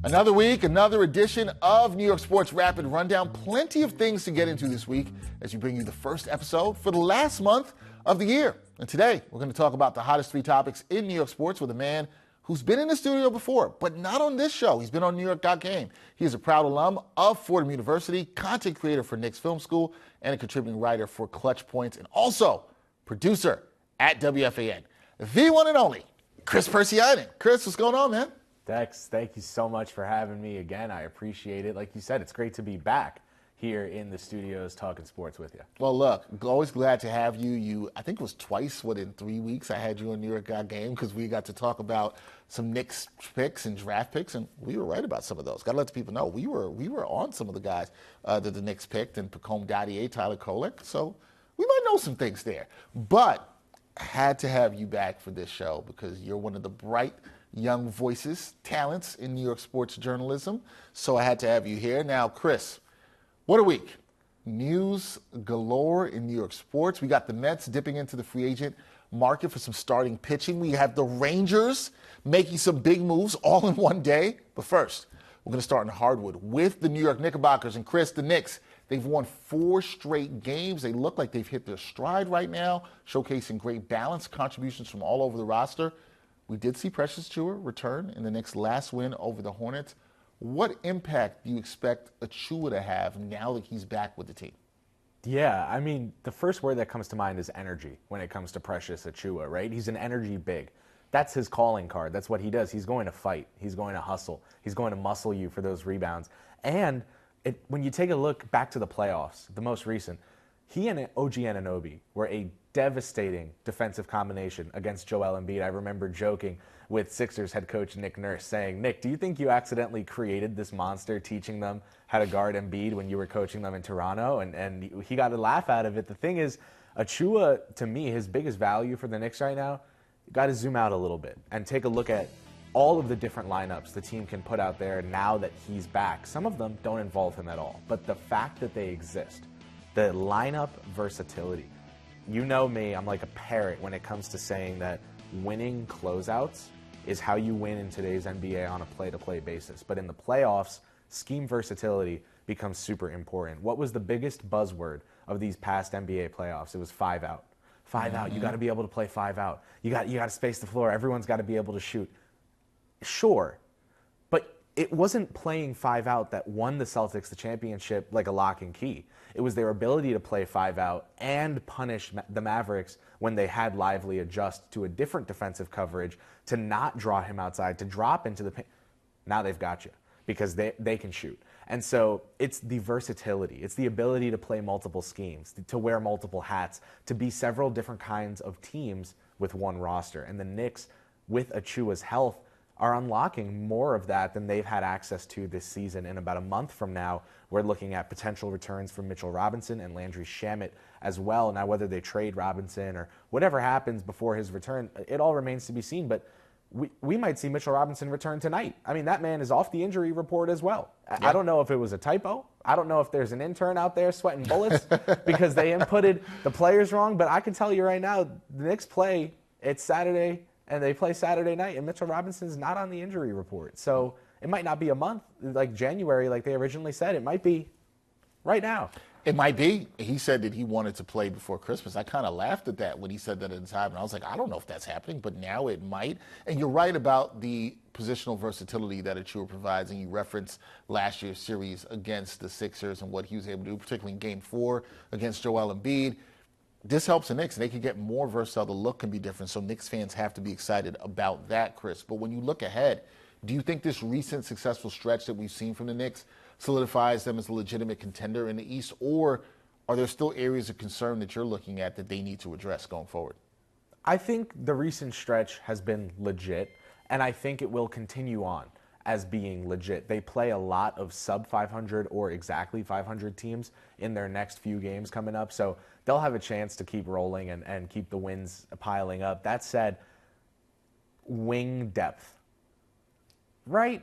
Another week, another edition of New York Sports Rapid Rundown. Plenty of things to get into this week as we bring you the first episode for the last month of the year. And today, we're going to talk about the hottest three topics in New York sports with a man who's been in the studio before, but not on this show. He's been on New York Game. He is a proud alum of Fordham University, content creator for Knicks Film School, and a contributing writer for Clutch Points, and also producer at WFAN. The one and only, Kris Pursiainen. Kris, what's going on, man? Dex, thank you so much for having me again. I appreciate it. Like you said, it's great to be back here in the studios talking sports with you. Well, look, always glad to have you. I think it was twice, in 3 weeks I had you on New York Game because we got to talk about some Knicks picks and draft picks, and we were right about some of those. Got to let the people know we were on some of the guys that the Knicks picked, and Pacome Dadier, Tyler Kolek, so we might know some things there. But I had to have you back for this show because you're one of the bright young voices, talents in New York sports journalism. So I had to have you here. Now, Kris, what a week. News galore in New York sports. We got the Mets dipping into the free agent market for some starting pitching. We have the Rangers making some big moves all in one day. But first, we're going to start in hardwood with the New York Knickerbockers. And Kris, the Knicks, they've won 4 straight games. They look like they've hit their stride right now, showcasing great balance, contributions from all over the roster. We did see Precious Achiuwa return in the Knicks' last win over the Hornets. What impact do you expect Achiuwa to have now that he's back with the team? Yeah, I mean, the first word that comes to mind is energy when it comes to Precious Achiuwa, right? He's an energy big. That's his calling card. That's what he does. He's going to fight. He's going to hustle. He's going to muscle you for those rebounds. And when you take a look back to the playoffs, the most recent, he and OG Anunoby were a devastating defensive combination against Joel Embiid. I remember joking with Sixers head coach Nick Nurse saying, Nick, do you think you accidentally created this monster teaching them how to guard Embiid when you were coaching them in Toronto? And he got a laugh out of it. The thing is, Achiuwa, to me, his biggest value for the Knicks right now, you got to zoom out a little bit and take a look at all of the different lineups the team can put out there now that he's back. Some of them don't involve him at all, but the fact that they exist, the lineup versatility. You know me, I'm like a parrot when it comes to saying that winning closeouts is how you win in today's NBA on a play-to-play basis. But in the playoffs, scheme versatility becomes super important. What was the biggest buzzword of these past NBA playoffs? It was 5 out. 5 out. You got to be able to play 5 out. You got to space the floor. Everyone's got to be able to shoot. Sure, but it wasn't playing 5 out that won the Celtics the championship like a lock and key. It was their ability to play 5 out and punish the Mavericks when they had Lively adjust to a different defensive coverage, to not draw him outside, to drop into the paint. Now they've got you because they can shoot. And so it's the versatility. It's the ability to play multiple schemes, to wear multiple hats, to be several different kinds of teams with one roster. And the Knicks, with Achiuwa's health, are unlocking more of that than they've had access to this season. In about a month from now, we're looking at potential returns from Mitchell Robinson and Landry Shamet as well. Now, whether they trade Robinson or whatever happens before his return, it all remains to be seen. But we might see Mitchell Robinson return tonight. I mean, that man is off the injury report as well. I don't know if it was a typo. I don't know if there's an intern out there sweating bullets because they inputted the players wrong. But I can tell you right now, the Knicks play, it's Saturday, and they play Saturday night, and Mitchell Robinson's not on the injury report. So it might not be a month, like January, like they originally said. It might be right now. It might be. He said that he wanted to play before Christmas. I kind of laughed at that when he said that at the time, and I was like, I don't know if that's happening, but now it might. And you're right about the positional versatility that Achiuwa provides, and you referenced last year's series against the Sixers and what he was able to do, particularly in Game 4 against Joel Embiid. This helps the Knicks. They can get more versatile. The look can be different, so Knicks fans have to be excited about that, Kris. But when you look ahead, do you think this recent successful stretch that we've seen from the Knicks solidifies them as a legitimate contender in the East, or are there still areas of concern that you're looking at that they need to address going forward? I think the recent stretch has been legit, and I think it will continue on as being legit. They play a lot of sub 500 or exactly 500 teams in their next few games coming up, so they'll have a chance to keep rolling and keep the wins piling up. That said, wing depth, right?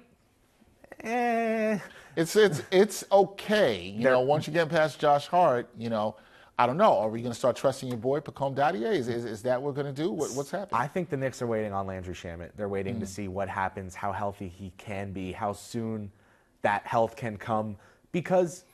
It's okay. You know, once you get past Josh Hart, you know, I don't know. Are we going to start trusting your boy, Pacome Dadier? Is that what we're going to do? What's happening? I think the Knicks are waiting on Landry Shamet. They're waiting to see what happens, how healthy he can be, how soon that health can come. Because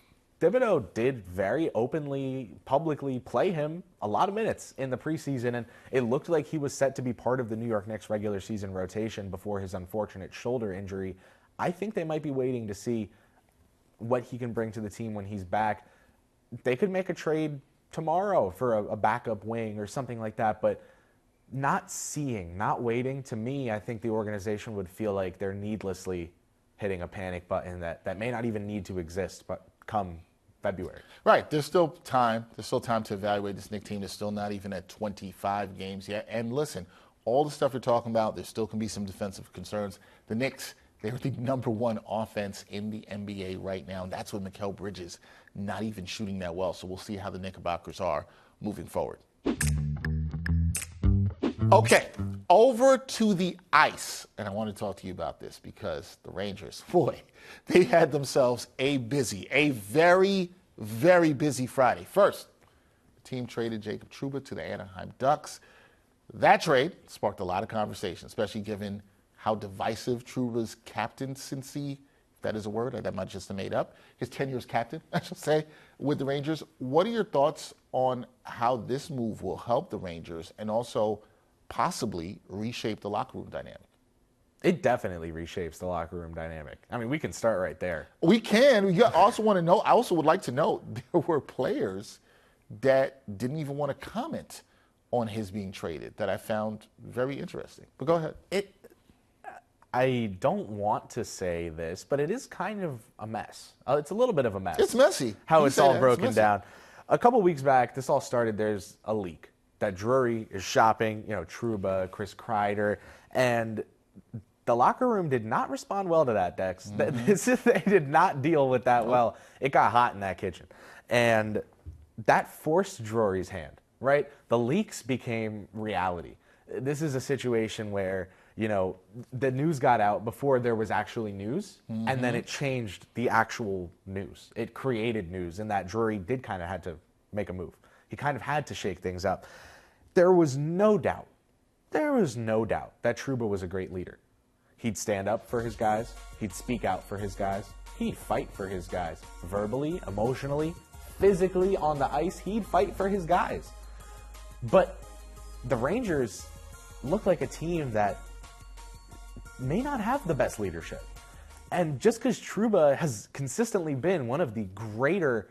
Thibodeau did very openly, publicly play him a lot of minutes in the preseason, and it looked like he was set to be part of the New York Knicks regular season rotation before his unfortunate shoulder injury. I think they might be waiting to see what he can bring to the team when he's back. They could make a trade tomorrow for a backup wing or something like that, but not waiting, to me, I think the organization would feel like they're needlessly hitting a panic button that may not even need to exist, but come February. Right. There's still time. There's still time to evaluate this Knicks team. They're still not even at 25 games yet. And listen, all the stuff you're talking about, there still can be some defensive concerns. The Knicks, they're the number one offense in the NBA right now, and that's with Mikal Bridges not even shooting that well. So we'll see how the Knickerbockers are moving forward. Okay, over to the ice. And I want to talk to you about this because the Rangers, boy, they had themselves a very, very busy Friday. First, the team traded Jacob Trouba to the Anaheim Ducks. That trade sparked a lot of conversation, especially given how divisive Trouba's captaincy, if that is a word, that might just have made up, his tenure as captain, I should say, with the Rangers. What are your thoughts on how this move will help the Rangers and also possibly reshape the locker room dynamic? It definitely reshapes the locker room dynamic. I mean, we can start right there. We can. We also want to know, I also would like to know, there were players that didn't even want to comment on his being traded that I found very interesting. But go ahead. I don't want to say this, but it is kind of a mess. It's a little bit of a mess. It's messy. How it's all broken down. A couple weeks back, this all started, there's a leak that Drury is shopping, Trouba, Chris Kreider, and the locker room did not respond well to that, Dex. They did not deal with that well. It got hot in that kitchen. And that forced Drury's hand, right? The leaks became reality. This is a situation where, the news got out before there was actually news, and then it changed the actual news. It created news, and that Drury did kind of had to make a move. He kind of had to shake things up. There was no doubt that Trouba was a great leader. He'd stand up for his guys. He'd speak out for his guys. He'd fight for his guys. Verbally, emotionally, physically on the ice, he'd fight for his guys. But the Rangers look like a team that may not have the best leadership. And just because Trouba has consistently been one of the greater,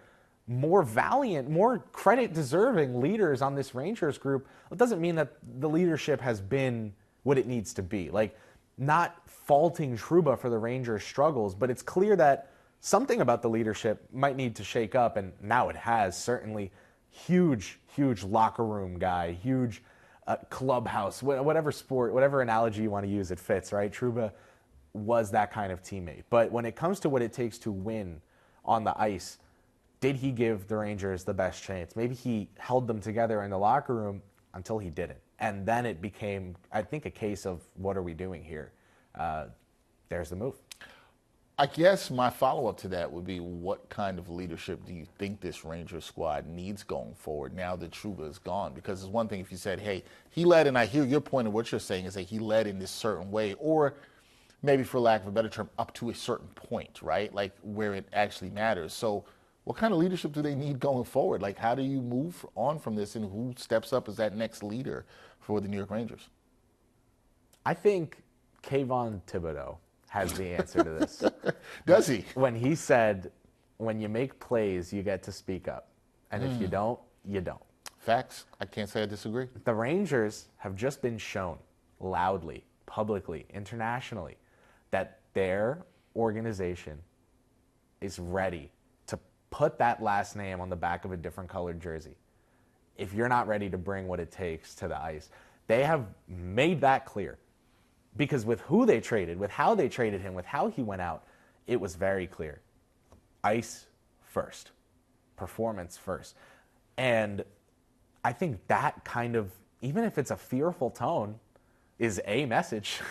more valiant, more credit-deserving leaders on this Rangers group, it doesn't mean that the leadership has been what it needs to be. Like, not faulting Trouba for the Rangers' struggles, but it's clear that something about the leadership might need to shake up, and now it has, certainly. Huge locker room guy, huge clubhouse, whatever sport, whatever analogy you want to use, it fits, right? Trouba was that kind of teammate. But when it comes to what it takes to win on the ice, did he give the Rangers the best chance? Maybe he held them together in the locker room until he didn't. And then it became, I think, a case of what are we doing here? There's the move. I guess my follow-up to that would be, what kind of leadership do you think this Ranger squad needs going forward now that Trouba is gone? Because it's one thing if you said, hey, he led, and I hear your point of what you're saying is that he led in this certain way, or maybe for lack of a better term, up to a certain point, right? Like where it actually matters. So what kind of leadership do they need going forward? Like, how do you move on from this, and who steps up as that next leader for the New York Rangers? I think Kayvon Thibodeau has the answer to this. Does he? When he said, when you make plays, you get to speak up. And if you don't, you don't. Facts. I can't say I disagree. The Rangers have just been shown loudly, publicly, internationally, that their organization is ready to put that last name on the back of a different colored jersey. If you're not ready to bring what it takes to the ice, they have made that clear. Because with who they traded, with how they traded him, with how he went out, it was very clear. Ice first. Performance first. And I think that kind of, even if it's a fearful tone, is a message,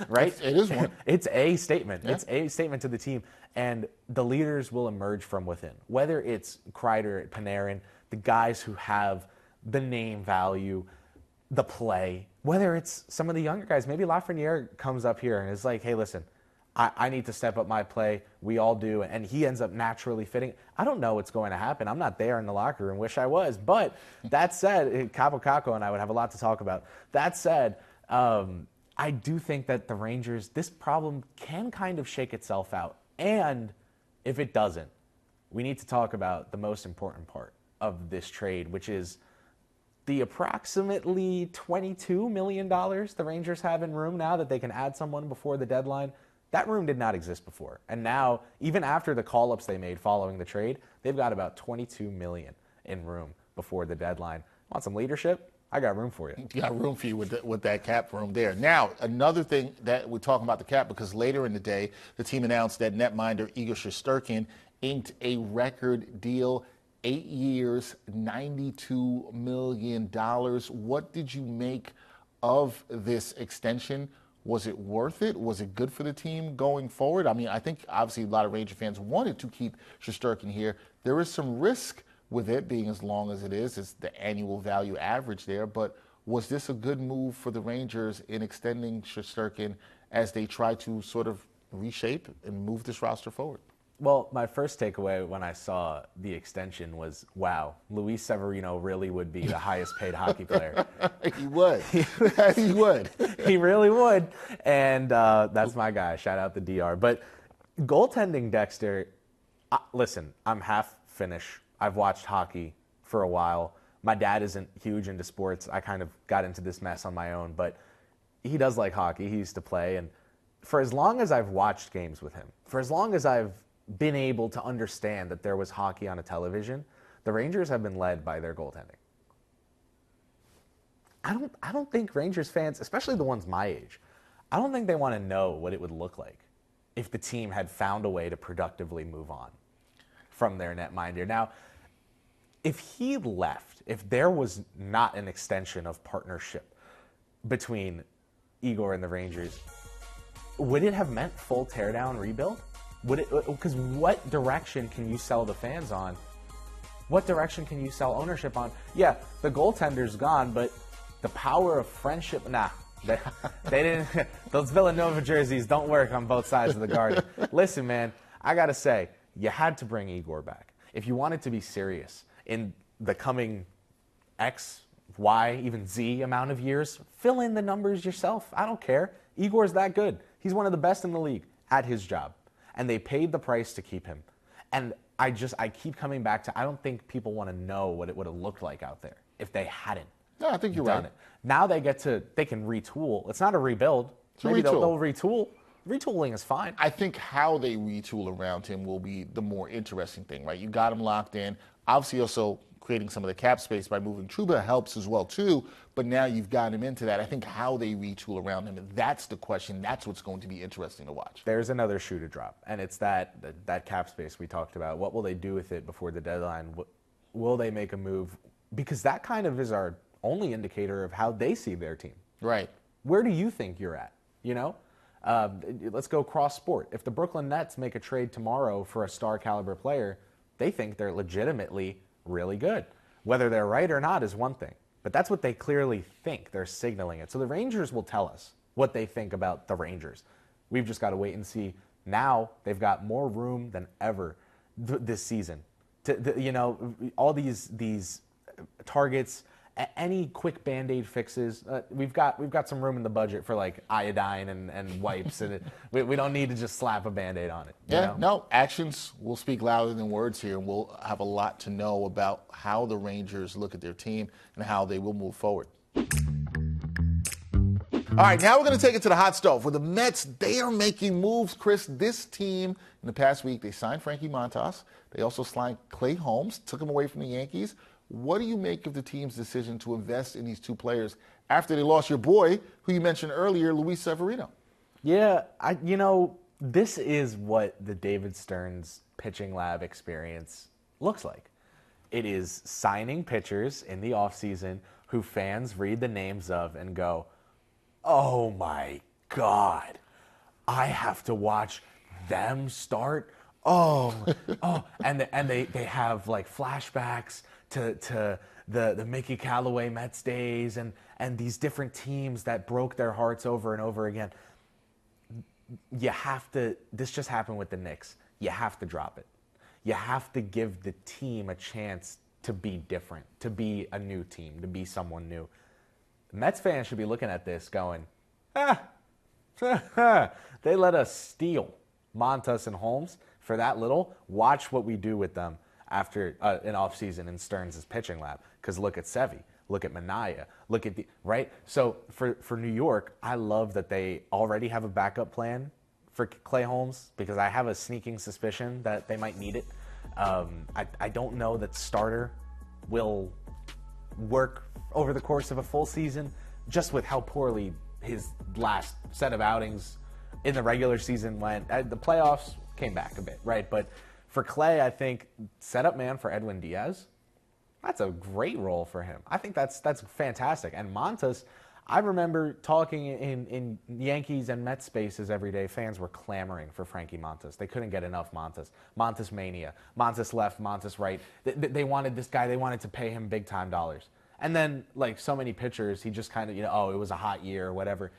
right? It is one. It's a statement. Yeah. It's a statement to the team. And the leaders will emerge from within. Whether it's Kreider, Panarin, the guys who have the name value, the play, whether it's some of the younger guys. Maybe Lafreniere comes up here and is like, hey, listen, I need to step up my play. We all do. And he ends up naturally fitting. I don't know what's going to happen. I'm not there in the locker room. Wish I was. But that said, Capo Caco and I would have a lot to talk about. That said, I do think that the Rangers, this problem can kind of shake itself out. And if it doesn't, we need to talk about the most important part of this trade, which is the approximately $22 million the Rangers have in room now that they can add someone before the deadline. That room did not exist before. And now, even after the call-ups they made following the trade, they've got about $22 million in room before the deadline. Want some leadership? I got room for you. You got room for you with that cap room there. Now, another thing that we're talking about the cap, because later in the day, the team announced that netminder Igor Shesterkin inked a record deal, 8 years, $92 million. What did you make of this extension? Was it worth it? Was it good for the team going forward? I mean, I think obviously a lot of Ranger fans wanted to keep Shesterkin here. There is some risk with it being as long as it is. It's the annual value average there. But was this a good move for the Rangers in extending Shesterkin as they try to sort of reshape and move this roster forward? Well, my first takeaway when I saw the extension was, wow, Luis Severino really would be the highest paid hockey player. He would. He would. He really would. And that's my guy. Shout out the DR. But goaltending, Dexter, listen, I'm half Finnish. I've watched hockey for a while. My dad isn't huge into sports. I kind of got into this mess on my own. But he does like hockey. He used to play. And for as long as I've watched games with him, for as long as I've been able to understand that there was hockey on a television, the Rangers have been led by their goaltending. I don't think Rangers fans, especially the ones my age, I don't think they want to know what it would look like if the team had found a way to productively move on from their netminder. Now, if he left, if there was not an extension of partnership between Igor and the Rangers, would it have meant full teardown rebuild? Would it? Because what direction can you sell the fans on? What direction can you sell ownership on? Yeah, the goaltender's gone, but the power of friendship, nah. They didn't. Those Villanova jerseys don't work on both sides of the garden. Listen, man, I got to say, you had to bring Igor back. If you wanted to be serious in the coming X, Y, even Z amount of years, fill in the numbers yourself. I don't care. Igor's that good. He's one of the best in the league at his job. And they paid the price to keep him. And I keep coming back to, I don't think people want to know what it would have looked like out there if they hadn't. No, I think you're done right. it. Now they can retool. It's not a rebuild. Maybe they'll retool. Retooling is fine. I think how they retool around him will be the more interesting thing, right? You got him locked in. Obviously, also creating some of the cap space by moving Trouba helps as well, too. But now you've got him into that. I think how they retool around him, that's the question. That's what's going to be interesting to watch. There's another shoe to drop, and it's that cap space we talked about. What will they do with it before the deadline? Will they make a move? Because that kind of is our only indicator of how they see their team. Right. Where do you think you're at? You know? Let's go cross sport. If the Brooklyn Nets make a trade tomorrow for a star caliber player, they think they're legitimately really good. Whether they're right or not is one thing, but that's what they clearly think. They're signaling it. So the Rangers will tell us what they think about the Rangers. We've just got to wait and see. Now they've got more room than ever this season. All these targets, any quick Band-Aid fixes. We've got some room in the budget for like iodine and wipes, and we don't need to just slap a Band-Aid on it. Yeah, no, actions will speak louder than words here, and we'll have a lot to know about how the Rangers look at their team and how they will move forward. All right, now we're going to take it to the hot stove. With the Mets, they are making moves, Kris. This team, in the past week, they signed Frankie Montas. They also signed Clay Holmes, took him away from the Yankees. What do you make of the team's decision to invest in these two players after they lost your boy, who you mentioned earlier, Luis Severino? Yeah, this is what the David Stearns pitching lab experience looks like. It is signing pitchers in the offseason who fans read the names of and go, oh my God, I have to watch them start? And they have like flashbacks to the Mickey Callaway Mets days and these different teams that broke their hearts over and over again. You have to, this just happened with the Knicks. You have to drop it. You have to give the team a chance to be different, to be a new team, to be someone new. Mets fans should be looking at this going, they let us steal Montas and Holmes for that little. Watch what we do with them after an offseason in Stearns' pitching lab. Because look at Sevy, look at Minaya, look at right? So for New York, I love that they already have a backup plan for Clay Holmes because I have a sneaking suspicion that they might need it. I don't know that starter will work over the course of a full season, just with how poorly his last set of outings in the regular season went. The playoffs came back a bit, right? But for Clay, I think setup man for Edwin Diaz, that's a great role for him. I think that's fantastic. And Montas, I remember talking in Yankees and Mets spaces every day. Fans were clamoring for Frankie Montas. They couldn't get enough Montas. Montas mania. Montas left, Montas right. They wanted this guy. They wanted to pay him big time dollars. And then, like so many pitchers, he just kind of, it was a hot year or whatever.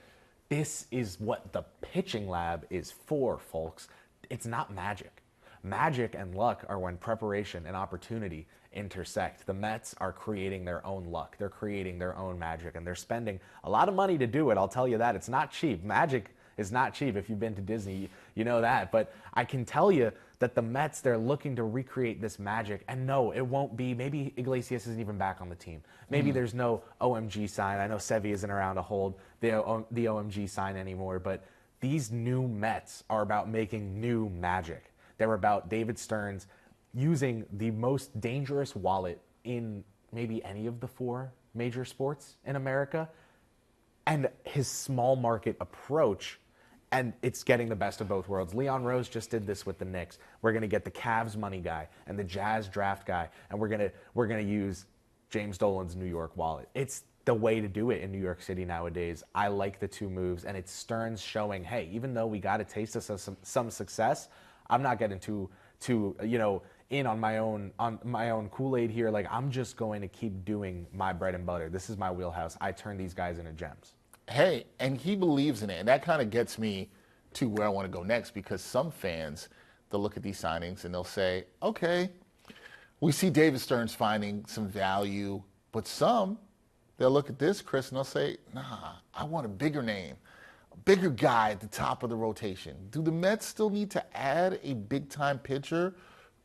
This is what the pitching lab is for, folks. It's not magic. Magic and luck are when preparation and opportunity intersect. The Mets are creating their own luck. They're creating their own magic, and they're spending a lot of money to do it. I'll tell you that. It's not cheap. Magic is not cheap. If you've been to Disney, you know that. But I can tell you that the Mets, they're looking to recreate this magic. And no, it won't be. Maybe Iglesias isn't even back on the team. Maybe there's no OMG sign. I know Sevy isn't around to hold the OMG sign anymore. But these new Mets are about making new magic. They're about David Stearns using the most dangerous wallet in maybe any of the 4 major sports in America, and his small market approach, and it's getting the best of both worlds. Leon Rose just did this with the Knicks. We're going to get the Cavs money guy and the Jazz draft guy, and we're going to use James Dolan's New York wallet. It's the way to do it in New York City nowadays. I like the 2 moves, and it's Stearns showing, hey, even though we got a taste of some success, I'm not getting too in on my own Kool-Aid here. Like, I'm just going to keep doing my bread and butter. This is my wheelhouse. I turn these guys into gems. Hey, and he believes in it. And that kind of gets me to where I want to go next, because some fans, they'll look at these signings and they'll say, okay, we see David Stearns finding some value, but some, they'll look at this, Kris, and they'll say, nah, I want a bigger name, a bigger guy at the top of the rotation. Do the Mets still need to add a big-time pitcher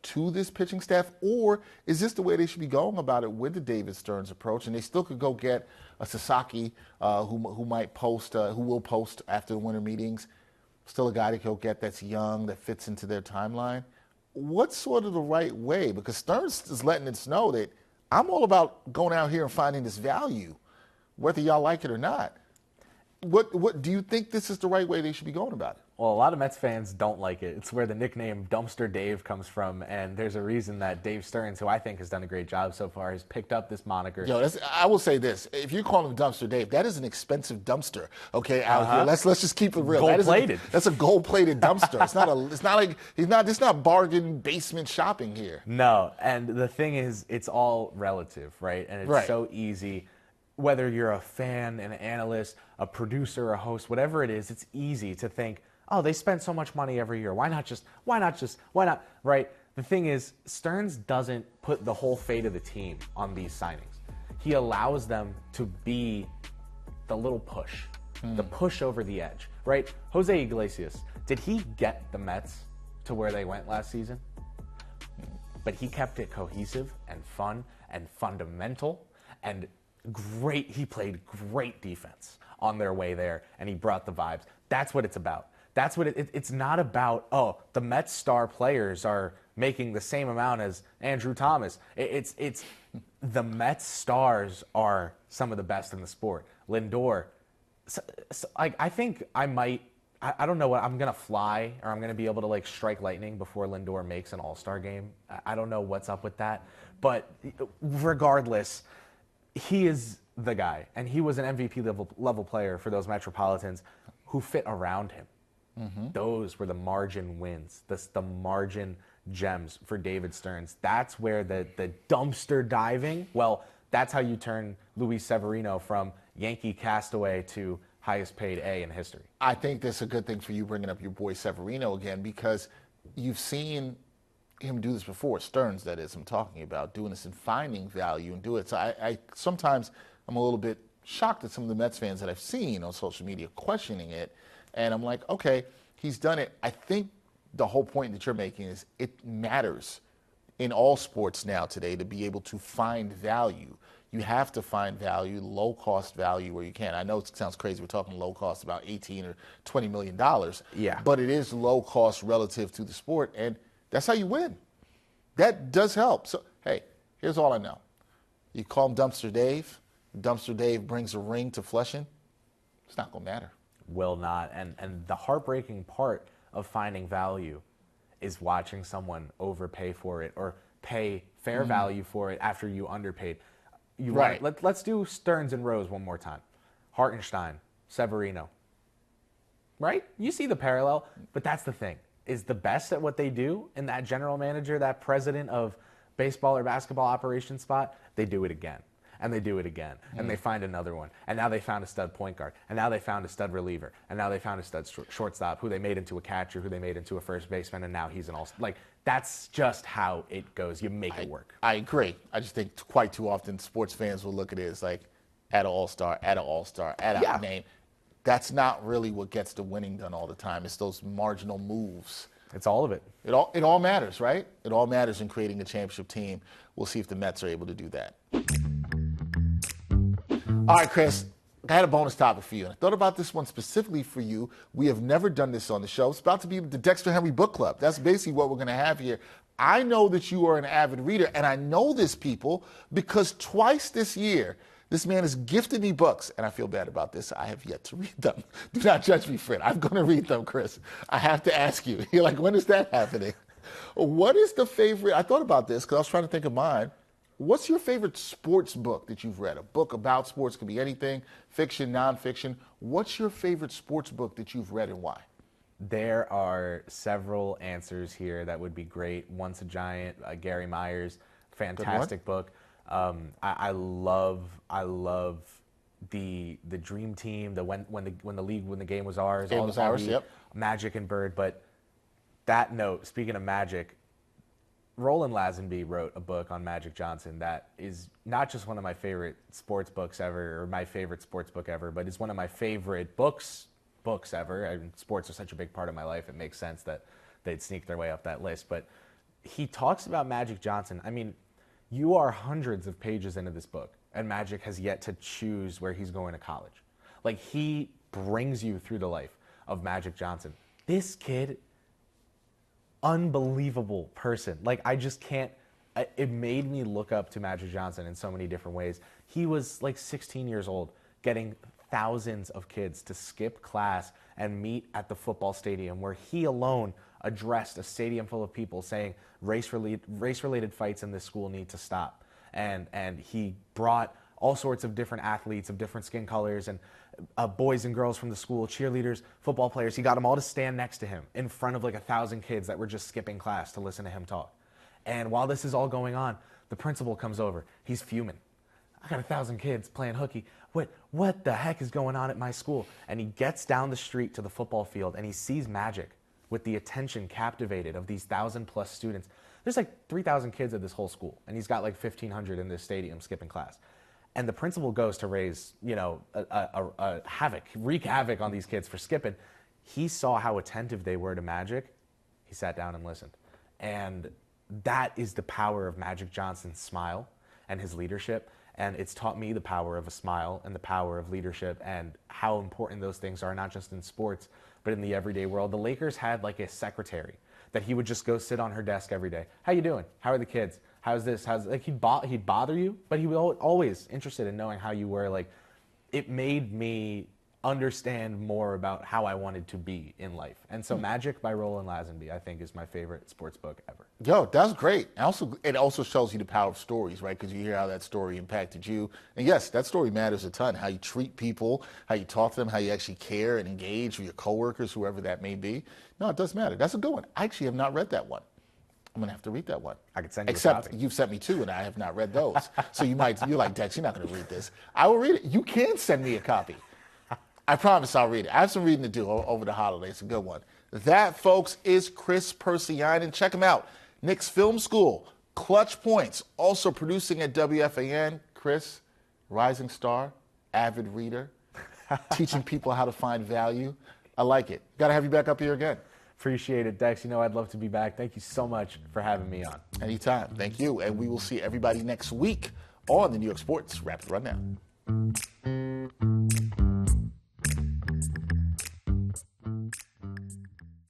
to this pitching staff, or is this the way they should be going about it with the David Stearns approach? And they still could go get a Sasaki who will post after the winter meetings, still a guy they could get that's young, that fits into their timeline. What's sort of the right way? Because Stearns is letting us know that I'm all about going out here and finding this value, whether y'all like it or not. What do you think this is the right way they should be going about it? Well, a lot of Mets fans don't like it. It's where the nickname Dumpster Dave comes from, and there's a reason that Dave Stearns, who I think has done a great job so far, has picked up this moniker. I will say this. If you call him Dumpster Dave, that is an expensive dumpster, okay, out here. Let's just keep it real. Gold-plated. That's a gold-plated dumpster. It's not bargain basement shopping here. No, and the thing is, it's all relative, right? And it's so easy. Whether you're a fan, an analyst, a producer, a host, whatever it is, it's easy to think, oh, they spend so much money every year. Why not? Right? The thing is, Stearns doesn't put the whole fate of the team on these signings. He allows them to be the little push, the push over the edge, right? Jose Iglesias, did he get the Mets to where they went last season? But he kept it cohesive and fun and fundamental and great. He played great defense on their way there, and he brought the vibes. That's what it's about. That's what it's not about, oh, the Mets star players are making the same amount as Andrew Thomas. It's the Mets stars are some of the best in the sport. Lindor. I think I might, I don't know what, I'm going to fly, or I'm going to be able to strike lightning before Lindor makes an all-star game. I don't know what's up with that. But regardless, he is the guy, and he was an MVP level player for those Metropolitans who fit around him. Those were the margin wins, the margin gems for David Stearns. That's where the dumpster diving, well, that's how you turn Luis Severino from Yankee castaway to highest paid A in history. I think that's a good thing for you bringing up your boy Severino again, because you've seen him do this before. Stearns, that is, I'm talking about, doing this and finding value and do it. So I sometimes I'm a little bit shocked at some of the Mets fans that I've seen on social media questioning it. And I'm like, okay, he's done it. I think the whole point that you're making is it matters in all sports now today to be able to find value. You have to find value, low-cost value where you can. I know it sounds crazy. We're talking low cost, about $18 or $20 million. Yeah. But it is low cost relative to the sport, and that's how you win. That does help. So, hey, here's all I know. You call him Dumpster Dave. Dumpster Dave brings a ring to Flushing. It's not going to matter. Will not. And the heartbreaking part of finding value is watching someone overpay for it or pay fair value for it after you underpaid. Right. Let's do Stearns and Rose one more time. Hartenstein, Severino. Right? You see the parallel, but that's the thing. Is the best at what they do, and that general manager, that president of baseball or basketball operations spot, they do it again. And they do it again. And they find another one. And now they found a stud point guard. And now they found a stud reliever. And now they found a stud shortstop who they made into a catcher, who they made into a first baseman, and now he's an all-star. Like, that's just how it goes. You make it work. I agree. I just think quite too often sports fans will look at it as like, add an all-star, add an all-star, add a name. That's not really what gets the winning done all the time. It's those marginal moves. It's all of it. It all matters, right? It all matters in creating a championship team. We'll see if the Mets are able to do that. All right, Kris, I had a bonus topic for you. And I thought about this one specifically for you. We have never done this on the show. It's about to be the Dexter Henry Book Club. That's basically what we're going to have here. I know that you are an avid reader, and I know this, people, because twice this year, this man has gifted me books, and I feel bad about this. I have yet to read them. Do not judge me, friend. I'm going to read them, Kris. I have to ask you. You're like, when is that happening? What is the favorite? I thought about this because I was trying to think of mine. What's your favorite sports book that you've read? A book about sports, could be anything, fiction, nonfiction. What's your favorite sports book that you've read and why? There are several answers here that would be great. Once a Giant, Gary Myers, fantastic book. I love the Dream Team, when the game was ours, Game was ours, yep. Magic and Bird. But that note, speaking of Magic, Roland Lazenby wrote a book on Magic Johnson that is not just one of my favorite sports books ever, or my favorite sports book ever, but it's one of my favorite books ever. I mean, sports are such a big part of my life, it makes sense that they'd sneak their way up that list. But he talks about Magic Johnson. I mean, you are hundreds of pages into this book, and Magic has yet to choose where he's going to college. Like, he brings you through the life of Magic Johnson. This kid, unbelievable person. Like, I just can't, it made me look up to Magic Johnson in so many different ways. He was like 16 years old, getting thousands of kids to skip class and meet at the football stadium, where he alone addressed a stadium full of people saying race-related fights in this school need to stop. And he brought all sorts of different athletes of different skin colors and boys and girls from the school, cheerleaders, football players. He got them all to stand next to him in front of like 1,000 kids that were just skipping class to listen to him talk. And while this is all going on, the principal comes over. He's fuming. I got 1,000 kids playing hooky. What the heck is going on at my school? And he gets down the street to the football field and he sees Magic with the attention captivated of these 1,000+ students. There's like 3,000 kids at this whole school, and he's got like 1,500 in this stadium skipping class. And the principal goes to raise, wreak havoc on these kids for skipping. He saw how attentive they were to Magic. He sat down and listened. And that is the power of Magic Johnson's smile and his leadership. And it's taught me the power of a smile and the power of leadership and how important those things are, not just in sports, but in the everyday world. The Lakers had like a secretary that he would just go sit on her desk every day. How you doing? How are the kids? How's this? He'd bother you, but he was always interested in knowing how you were. Like, it made me understand more about how I wanted to be in life. And so Magic by Roland Lazenby, I think, is my favorite sports book ever. Yo, that's great. It also shows you the power of stories, right? Because you hear how that story impacted you. And yes, that story matters a ton. How you treat people, how you talk to them, how you actually care and engage with your coworkers, whoever that may be. No, it does matter. That's a good one. I actually have not read that one. I'm going to have to read that one. I could send you a Except copy. you've sent me 2, and I have not read those. So you're like, Dex, you're not going to read this. I will read it. You can send me a copy. I promise I'll read it. I have some reading to do over the holidays. It's a good one. That, folks, is Kris Pursiainen. Check him out. Knicks Film School, Clutch Points, also producing at WFAN. Kris, rising star, avid reader, teaching people how to find value. I like it. Got to have you back up here again. Appreciate it, Dex. You know I'd love to be back. Thank you so much for having me on. Anytime. Thank you. And we will see everybody next week on the New York Sports Rapid Rundown.